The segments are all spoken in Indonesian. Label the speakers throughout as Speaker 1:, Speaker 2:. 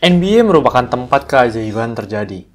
Speaker 1: NBA merupakan tempat keajaiban terjadi.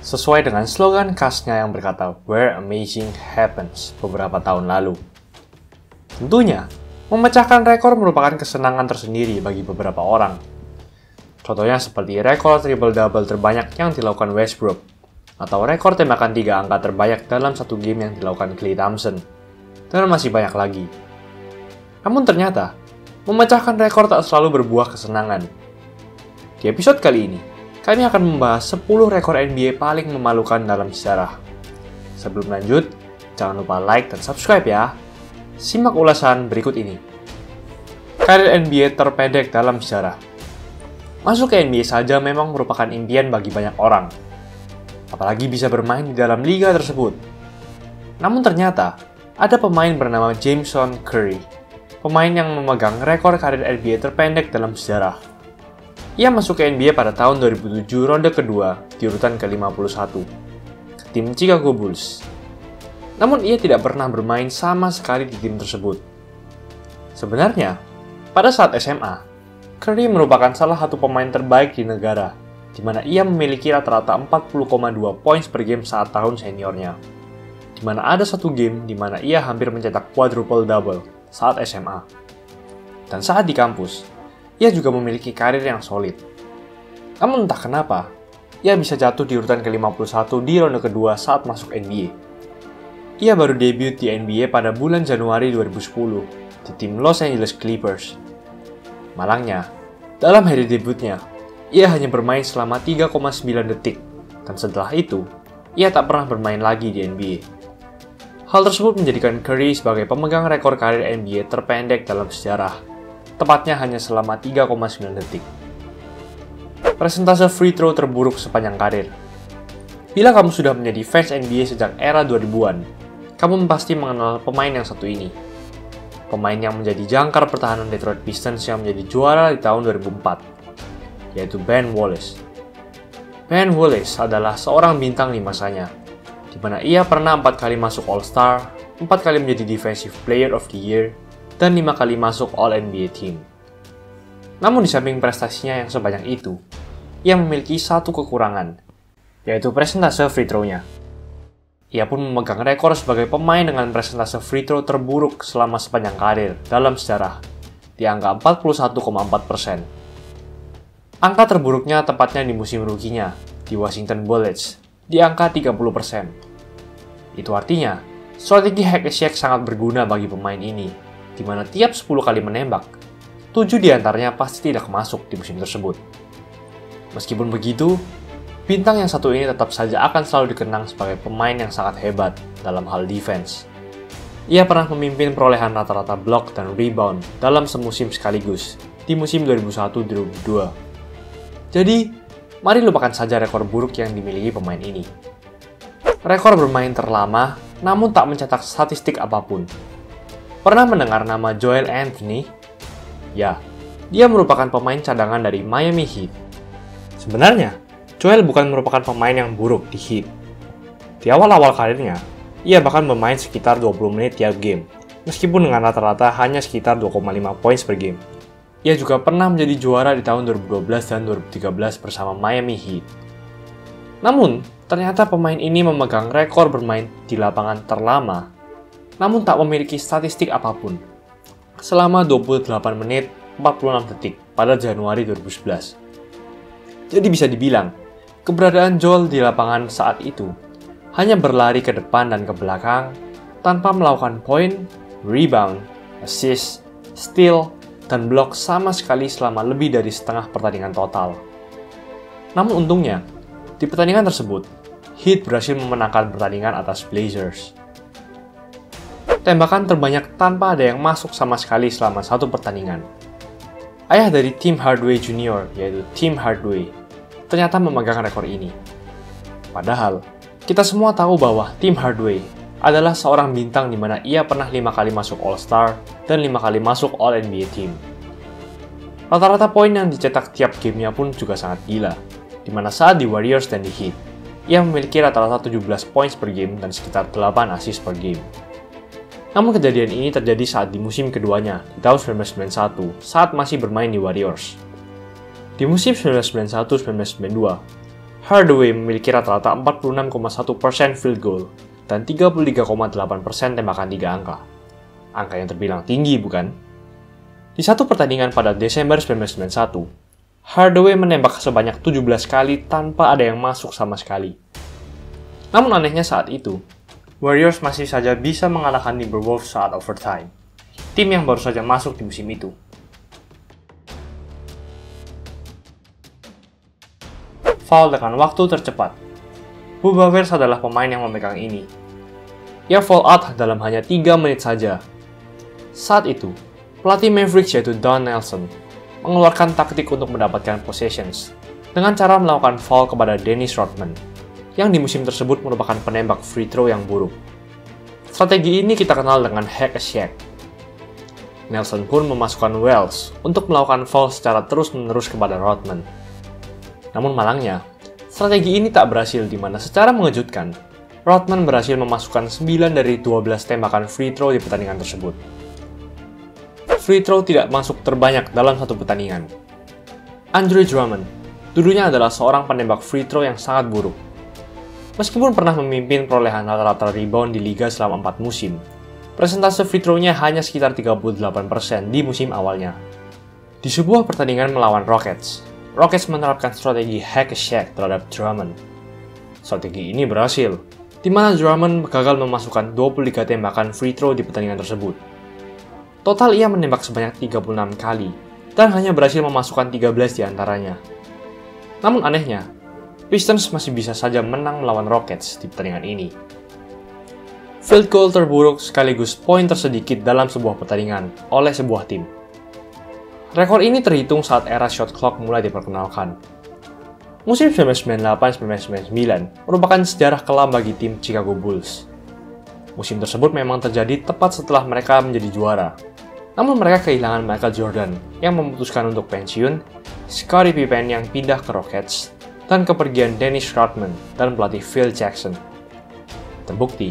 Speaker 1: Sesuai dengan slogan khasnya yang berkata "Where Amazing Happens" beberapa tahun lalu. Tentunya, memecahkan rekor merupakan kesenangan tersendiri bagi beberapa orang. Contohnya seperti rekor triple-double terbanyak yang dilakukan Westbrook, atau rekor tembakan 3 angka terbanyak dalam satu game yang dilakukan Klay Thompson, dan masih banyak lagi. Namun ternyata, memecahkan rekor tak selalu berbuah kesenangan. Di episode kali ini, kami akan membahas 10 rekor NBA paling memalukan dalam sejarah. Sebelum lanjut, jangan lupa like dan subscribe ya. Simak ulasan berikut ini. Karir NBA terpendek dalam sejarah. Masuk ke NBA saja memang merupakan impian bagi banyak orang. Apalagi bisa bermain di dalam liga tersebut. Namun ternyata, ada pemain bernama Jason Curry. Pemain yang memegang rekor karir NBA terpendek dalam sejarah. Ia masuk ke NBA pada tahun 2007 ronde kedua di urutan ke-51 ke tim Chicago Bulls. Namun ia tidak pernah bermain sama sekali di tim tersebut. Sebenarnya, pada saat SMA, Curry merupakan salah satu pemain terbaik di negara, di mana ia memiliki rata-rata 40,2 poin per game saat tahun seniornya. Di mana ada satu game di mana ia hampir mencetak quadruple double saat SMA. Dan saat di kampus, ia juga memiliki karir yang solid. Namun entah kenapa, ia bisa jatuh di urutan ke-51 di ronde kedua saat masuk NBA. Ia baru debut di NBA pada bulan Januari 2010 di tim Los Angeles Clippers. Malangnya, dalam hari debutnya, ia hanya bermain selama 3,9 detik, dan setelah itu, ia tak pernah bermain lagi di NBA. Hal tersebut menjadikan Curry sebagai pemegang rekor karir NBA terpendek dalam sejarah, tepatnya hanya selama 3,9 detik. Persentase free throw terburuk sepanjang karir. Bila kamu sudah menjadi fans NBA sejak era 2000-an, kamu pasti mengenal pemain yang satu ini. Pemain yang menjadi jangkar pertahanan Detroit Pistons yang menjadi juara di tahun 2004, yaitu Ben Wallace. Ben Wallace adalah seorang bintang di masanya, di mana ia pernah 4 kali masuk All-Star, 4 kali menjadi Defensive Player of the Year, dan 5 kali masuk All-NBA Team. Namun di samping prestasinya yang sebanyak itu, ia memiliki satu kekurangan, yaitu presentase free throw-nya. Ia pun memegang rekor sebagai pemain dengan presentase free throw terburuk selama sepanjang karir dalam sejarah, di angka 41,4%. Angka terburuknya tepatnya di musim rukinya, di Washington Bullets, di angka 30%. Itu artinya, strategi hack and shake sangat berguna bagi pemain ini, di mana tiap 10 kali menembak, 7 diantaranya pasti tidak masuk di musim tersebut. Meskipun begitu, bintang yang satu ini tetap saja akan selalu dikenang sebagai pemain yang sangat hebat dalam hal defense. Ia pernah memimpin perolehan rata-rata blok dan rebound dalam semusim sekaligus, di musim 2001-2002. Jadi, mari lupakan saja rekor buruk yang dimiliki pemain ini. Rekor bermain terlama, namun tak mencetak statistik apapun. Pernah mendengar nama Joel Anthony? Ya, dia merupakan pemain cadangan dari Miami Heat. Sebenarnya, Joel bukan merupakan pemain yang buruk di Heat. Di awal-awal karirnya, ia bahkan bermain sekitar 20 menit tiap game, meskipun dengan rata-rata hanya sekitar 2,5 poin per game. Ia juga pernah menjadi juara di tahun 2012 dan 2013 bersama Miami Heat. Namun, ternyata pemain ini memegang rekor bermain di lapangan terlama, namun tak memiliki statistik apapun. Selama 28 menit 46 detik pada Januari 2011. Jadi bisa dibilang, keberadaan Joel di lapangan saat itu hanya berlari ke depan dan ke belakang tanpa melakukan poin, rebound, assist, steal, dan blok sama sekali selama lebih dari setengah pertandingan total. Namun untungnya, di pertandingan tersebut, Heat berhasil memenangkan pertandingan atas Blazers. Tembakan terbanyak tanpa ada yang masuk sama sekali selama satu pertandingan. Ayah dari Tim Hardaway Jr., yaitu Tim Hardaway, ternyata memegang rekor ini. Padahal, kita semua tahu bahwa Tim Hardaway adalah seorang bintang di mana ia pernah 5 kali masuk All-Star dan 5 kali masuk All-NBA Team. Rata-rata poin yang dicetak tiap gamenya pun juga sangat gila, di mana saat di Warriors dan di Heat, ia memiliki rata-rata 17 poin per game dan sekitar 8 assist per game. Namun kejadian ini terjadi saat di musim keduanya, di tahun 1991, saat masih bermain di Warriors. Di musim 1991-1992, Hardaway memiliki rata-rata 46,1% field goal dan 33,8% tembakan 3 angka. Angka yang terbilang tinggi, bukan? Di satu pertandingan pada Desember 1991, Hardaway menembak sebanyak 17 kali tanpa ada yang masuk sama sekali. Namun anehnya saat itu, Warriors masih saja bisa mengalahkan Timberwolves saat overtime, tim yang baru saja masuk di musim itu. Foul dengan waktu tercepat. Bubba Wales adalah pemain yang memegang ini. Ia foul out dalam hanya 3 menit saja. Saat itu, pelatih Mavericks yaitu Don Nelson mengeluarkan taktik untuk mendapatkan possessions dengan cara melakukan foul kepada Dennis Rodman, yang di musim tersebut merupakan penembak free throw yang buruk. Strategi ini kita kenal dengan hack a Shaq. Nelson pun memasukkan Wells untuk melakukan foul secara terus-menerus kepada Rodman. Namun malangnya, strategi ini tak berhasil di mana secara mengejutkan, Rodman berhasil memasukkan 9 dari 12 tembakan free throw di pertandingan tersebut. Free throw tidak masuk terbanyak dalam satu pertandingan. Andre Drummond dulunya adalah seorang penembak free throw yang sangat buruk. Meskipun pernah memimpin perolehan rata-rata rebound di liga selama 4 musim, persentase free throw-nya hanya sekitar 38% di musim awalnya. Di sebuah pertandingan melawan Rockets menerapkan strategi hack a Shaq terhadap Drummond. Strategi ini berhasil, di mana Drummond gagal memasukkan 23 tembakan free throw di pertandingan tersebut. Total ia menembak sebanyak 36 kali, dan hanya berhasil memasukkan 13 di antaranya. Namun anehnya, Pistons masih bisa saja menang melawan Rockets di pertandingan ini. Field goal terburuk sekaligus poin tersedikit dalam sebuah pertandingan oleh sebuah tim. Rekor ini terhitung saat era shot clock mulai diperkenalkan. Musim 1998-1999 merupakan sejarah kelam bagi tim Chicago Bulls. Musim tersebut memang terjadi tepat setelah mereka menjadi juara. Namun mereka kehilangan Michael Jordan yang memutuskan untuk pensiun, Scottie Pippen yang pindah ke Rockets, dan kepergian Dennis Rodman dan pelatih Phil Jackson. Terbukti,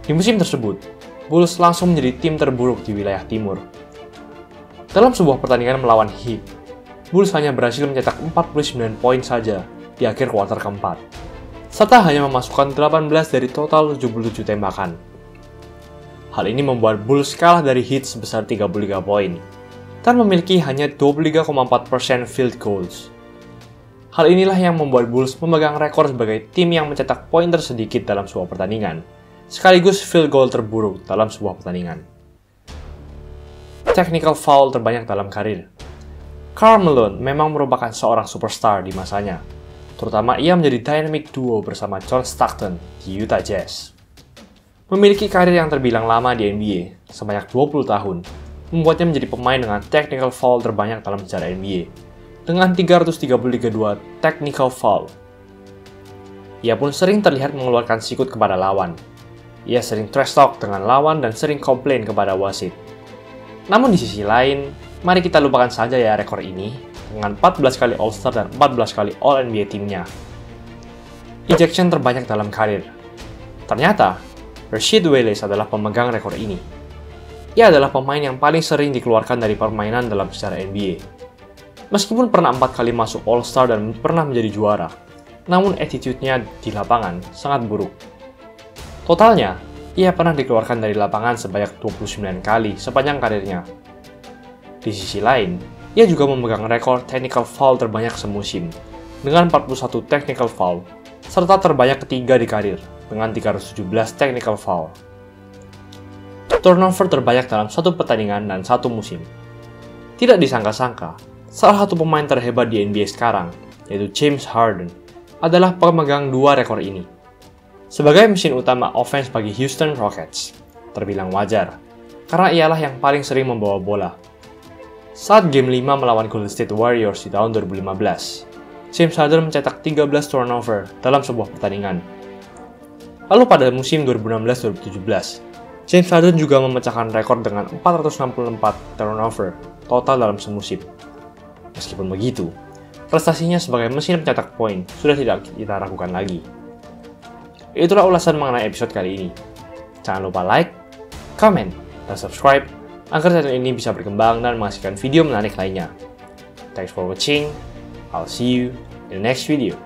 Speaker 1: di musim tersebut, Bulls langsung menjadi tim terburuk di wilayah timur. Dalam sebuah pertandingan melawan Heat, Bulls hanya berhasil mencetak 49 poin saja di akhir kuarter keempat, serta hanya memasukkan 18 dari total 77 tembakan. Hal ini membuat Bulls kalah dari Heat sebesar 33 poin, dan memiliki hanya 23,4% field goals. Hal inilah yang membuat Bulls memegang rekor sebagai tim yang mencetak poin tersedikit dalam sebuah pertandingan, sekaligus field goal terburuk dalam sebuah pertandingan. Technical foul terbanyak dalam karir. Karl Malone memang merupakan seorang superstar di masanya, terutama ia menjadi dynamic duo bersama John Stockton di Utah Jazz. Memiliki karir yang terbilang lama di NBA, sebanyak 20 tahun, membuatnya menjadi pemain dengan technical foul terbanyak dalam sejarah NBA, dengan 332 technical foul. Ia pun sering terlihat mengeluarkan sikut kepada lawan. Ia sering trash talk dengan lawan dan sering komplain kepada wasit. Namun di sisi lain, mari kita lupakan saja ya rekor ini, dengan 14 kali All-Star dan 14 kali All-NBA timnya. Ejection terbanyak dalam karir. Ternyata, Rasheed Wallace adalah pemegang rekor ini. Ia adalah pemain yang paling sering dikeluarkan dari permainan dalam sejarah NBA. Meskipun pernah 4 kali masuk All-Star dan pernah menjadi juara, namun attitude-nya di lapangan sangat buruk. Totalnya, ia pernah dikeluarkan dari lapangan sebanyak 29 kali sepanjang karirnya. Di sisi lain, ia juga memegang rekor technical foul terbanyak semusim, dengan 41 technical foul, serta terbanyak ketiga di karir, dengan 317 technical foul. Turnover terbanyak dalam satu pertandingan dan satu musim. Tidak disangka-sangka, salah satu pemain terhebat di NBA sekarang, yaitu James Harden, adalah pemegang 2 rekor ini. Sebagai mesin utama offense bagi Houston Rockets, terbilang wajar, karena ialah yang paling sering membawa bola. Saat Game 5 melawan Golden State Warriors di tahun 2015, James Harden mencetak 13 turnover dalam sebuah pertandingan. Lalu pada musim 2016-2017, James Harden juga memecahkan rekor dengan 464 turnover total dalam semusim. Meskipun begitu, prestasinya sebagai mesin pencetak poin sudah tidak kita ragukan lagi. Itulah ulasan mengenai episode kali ini. Jangan lupa like, comment, dan subscribe agar channel ini bisa berkembang dan menghasilkan video menarik lainnya. Thanks for watching. I'll see you in the next video.